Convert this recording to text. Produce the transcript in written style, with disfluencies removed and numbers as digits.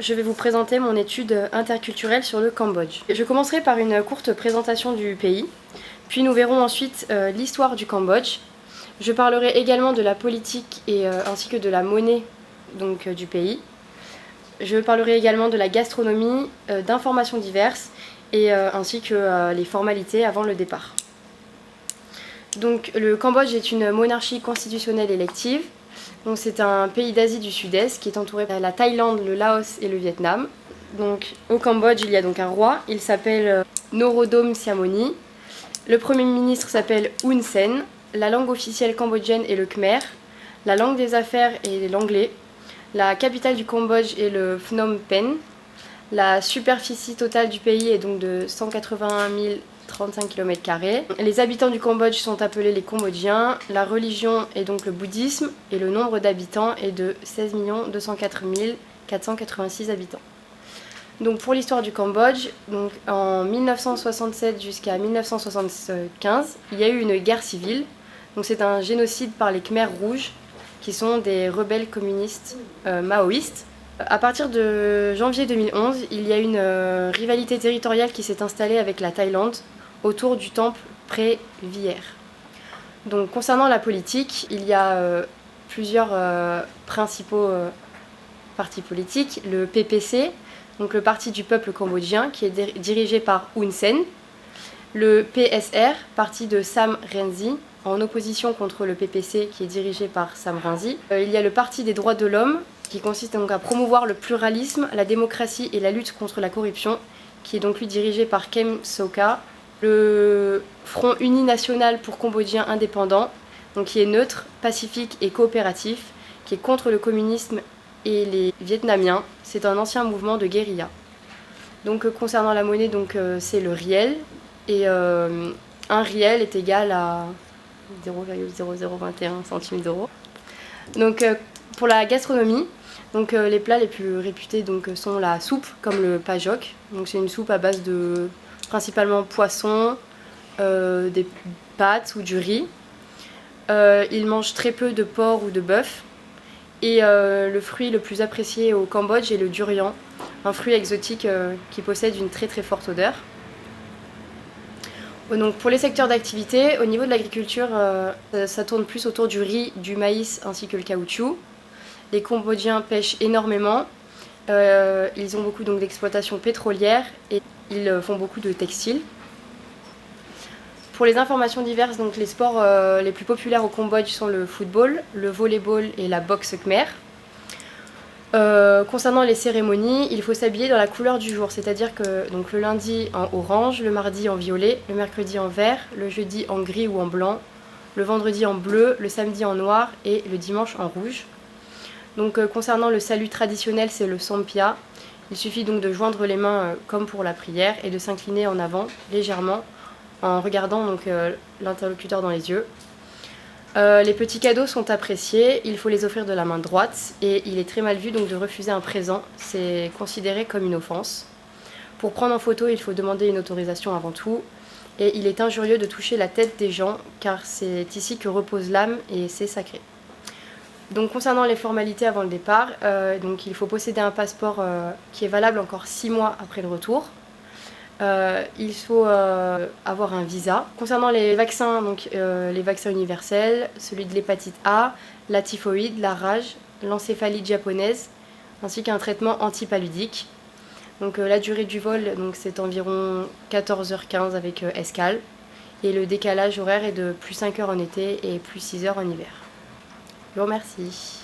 je vais vous présenter mon étude interculturelle sur le Cambodge. Je commencerai par une courte présentation du pays, puis nous verrons ensuite l'histoire du Cambodge. Je parlerai également de la politique ainsi que de la monnaie du pays. Je parlerai également de la gastronomie, d'informations diverses ainsi que les formalités avant le départ. Donc, le Cambodge est une monarchie constitutionnelle élective. C'est un pays d'Asie du Sud-Est qui est entouré par la Thaïlande, le Laos et le Vietnam. Donc, au Cambodge, il y a donc un roi, il s'appelle Norodom Sihamoni. Le premier ministre s'appelle Hun Sen. La langue officielle cambodgienne est le khmer. La langue des affaires est l'anglais. La capitale du Cambodge est le Phnom Penh. La superficie totale du pays est donc de 181 035 km². Les habitants du Cambodge sont appelés les Cambodgiens. La religion est donc le bouddhisme et le nombre d'habitants est de 16 204 486 habitants. Donc pour l'histoire du Cambodge, donc en 1967 jusqu'à 1975, il y a eu une guerre civile. C'est un génocide par les Khmers rouges, qui sont des rebelles communistes maoïstes. À partir de janvier 2011, il y a une rivalité territoriale qui s'est installée avec la Thaïlande autour du temple Preah Vihear. Donc concernant la politique, il y a plusieurs principaux partis politiques. Le PPC, donc le Parti du peuple cambodgien, qui est dirigé par Hun Sen. Le PSR, parti de Sam Rainsy, en opposition contre le PPC qui est dirigé par Sam Rainsy. Il y a le Parti des droits de l'homme, qui consiste donc à promouvoir le pluralisme, la démocratie et la lutte contre la corruption, qui est donc lui dirigé par Kem Sokha. Le Front uni national pour Cambodgiens indépendants, donc qui est neutre, pacifique et coopératif, qui est contre le communisme et les Vietnamiens. C'est un ancien mouvement de guérilla. Donc concernant la monnaie, c'est le riel, et un riel est égal à 0,0021 centimes d'euros. Donc pour la gastronomie, les plats les plus réputés sont la soupe, comme le pajok. C'est une soupe à base de principalement poisson, des pâtes ou du riz. Ils mangent très peu de porc ou de bœuf. Et le fruit le plus apprécié au Cambodge est le durian, un fruit exotique qui possède une très très forte odeur. Donc pour les secteurs d'activité, au niveau de l'agriculture, ça tourne plus autour du riz, du maïs ainsi que le caoutchouc. Les Cambodgiens pêchent énormément, ils ont beaucoup d'exploitations pétrolières et ils font beaucoup de textiles. Pour les informations diverses, les sports les plus populaires au Cambodge sont le football, le volleyball et la boxe khmer. Concernant les cérémonies, il faut s'habiller dans la couleur du jour, c'est-à-dire que le lundi en orange, le mardi en violet, le mercredi en vert, le jeudi en gris ou en blanc, le vendredi en bleu, le samedi en noir et le dimanche en rouge. Concernant le salut traditionnel, c'est le Sampia. Il suffit de joindre les mains comme pour la prière et de s'incliner en avant légèrement en regardant l'interlocuteur dans les yeux. Les petits cadeaux sont appréciés, il faut les offrir de la main droite et il est très mal vu de refuser un présent, c'est considéré comme une offense. Pour prendre en photo, il faut demander une autorisation avant tout et il est injurieux de toucher la tête des gens car c'est ici que repose l'âme et c'est sacré. Concernant les formalités avant le départ, il faut posséder un passeport qui est valable encore 6 mois après le retour. Il faut avoir un visa. Concernant les vaccins, les vaccins universels, celui de l'hépatite A, la typhoïde, la rage, l'encéphalite japonaise, ainsi qu'un traitement antipaludique. La durée du vol, c'est environ 14h15 avec escale. Et le décalage horaire est de plus 5 heures en été et plus 6 heures en hiver. Je vous remercie.